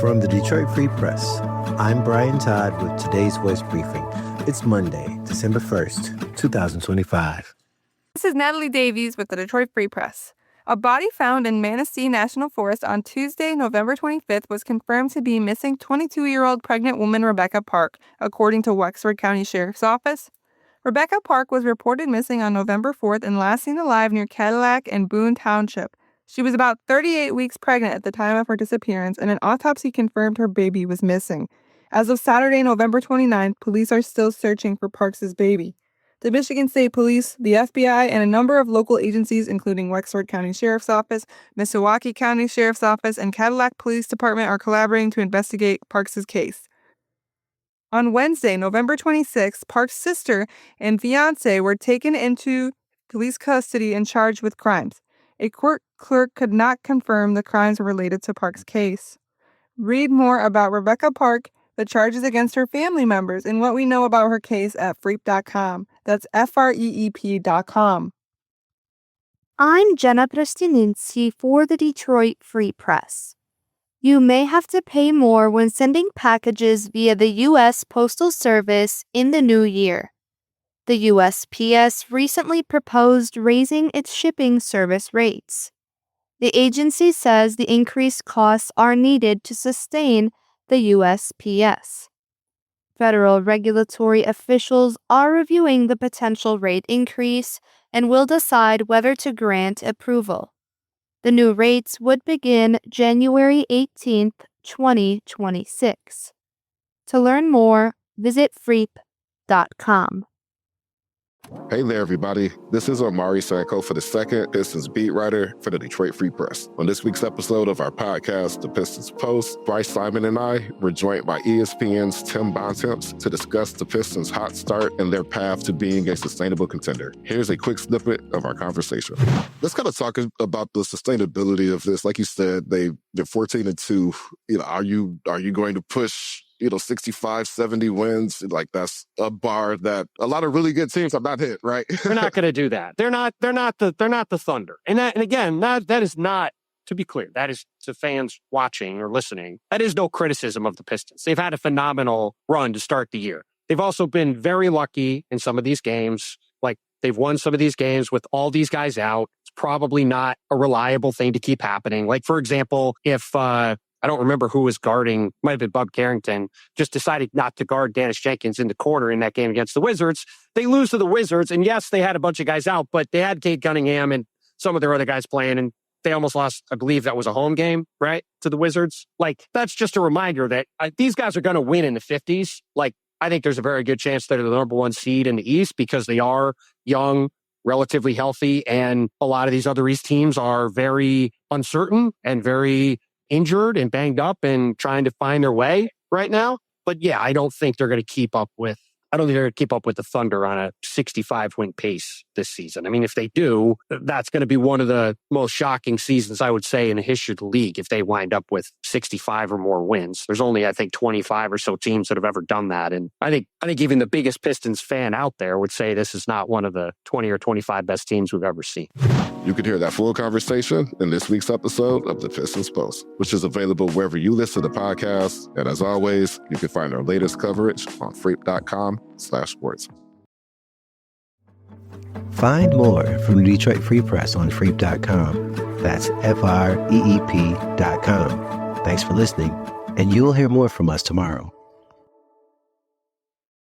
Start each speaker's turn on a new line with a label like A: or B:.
A: From the Detroit Free Press, I'm Brian Todd with today's Voice Briefing. It's Monday, December 1st, 2025.
B: This is Natalie Davies with the Detroit Free Press. A body found in Manistee National Forest on Tuesday, November 25th was confirmed to be missing 22-year-old pregnant woman Rebecca Park, according to Wexford County Sheriff's Office. Rebecca Park was reported missing on November 4th and last seen alive near Cadillac and Boone Township. She was about 38 weeks pregnant at the time of her disappearance, and an autopsy confirmed her baby was missing. As of Saturday, November 29th, police are still searching for Parks' baby. The Michigan State Police, the FBI, and a number of local agencies, including Wexford County Sheriff's Office, Meskwaki County Sheriff's Office, and Cadillac Police Department are collaborating to investigate Parks' case. On Wednesday, November 26th, Parks' sister and fiancé were taken into police custody and charged with crimes. A court clerk could not confirm the crimes were related to Parks' case. Read more about Rebecca Park, the charges against her family members, and what we know about her case at freep.com. That's FREEP.com.
C: I'm Jenna Prestininski for the Detroit Free Press. You may have to pay more when sending packages via the U.S. Postal Service in the new year. The USPS recently proposed raising its shipping service rates. The agency says the increased costs are needed to sustain the USPS. Federal regulatory officials are reviewing the potential rate increase and will decide whether to grant approval. The new rates would begin January 18, 2026. To learn more, visit freep.com.
D: Hey there, everybody. This is Omari Sanko for the second Pistons beat writer for the Detroit Free Press. On this week's episode of our podcast, The Pistons Post, Bryce Simon and I were joined by ESPN's Tim Bontemps to discuss the Pistons' hot start and their path to being a sustainable contender. Here's a quick snippet of our conversation. Let's kind of talk about the sustainability of this. Like you said, they're 14-2. Are you going to push 65, 70 wins? Like, that's a bar that a lot of really good teams have not hit, right?
E: They're not going to do that. They're not the Thunder. And again, that is not, to be clear, that is to fans watching or listening. That is no criticism of the Pistons. They've had a phenomenal run to start the year. They've also been very lucky in some of these games. Like, they've won some of these games with all these guys out. It's probably not a reliable thing to keep happening. Like, for example, if, I don't remember who was guarding, might have been Bub Carrington, just decided not to guard Dennis Jenkins in the corner in that game against the Wizards. They lose to the Wizards, and yes, they had a bunch of guys out, but they had Cade Cunningham and some of their other guys playing, and they almost lost, I believe that was a home game, right, to the Wizards. Like, that's just a reminder that these guys are going to win in the 50s. Like, I think there's a very good chance they're the number one seed in the East because they are young, relatively healthy, and a lot of these other East teams are very uncertain and very injured and banged up and trying to find their way right now. But yeah, I don't think they're going to keep up with the Thunder on a 65-win pace this season. I mean, if they do, that's going to be one of the most shocking seasons, I would say, in the history of the league if they wind up with 65 or more wins. There's only, I think, 25 or so teams that have ever done that. And I think even the biggest Pistons fan out there would say this is not one of the 20 or 25 best teams we've ever seen.
D: You can hear that full conversation in this week's episode of The Pistons Post, which is available wherever you listen to podcasts. And as always, you can find our latest coverage on freep.com/sports.
A: Find more from the Detroit Free Press on freep.com. That's FREEP.com. Thanks for listening, and you'll hear more from us tomorrow.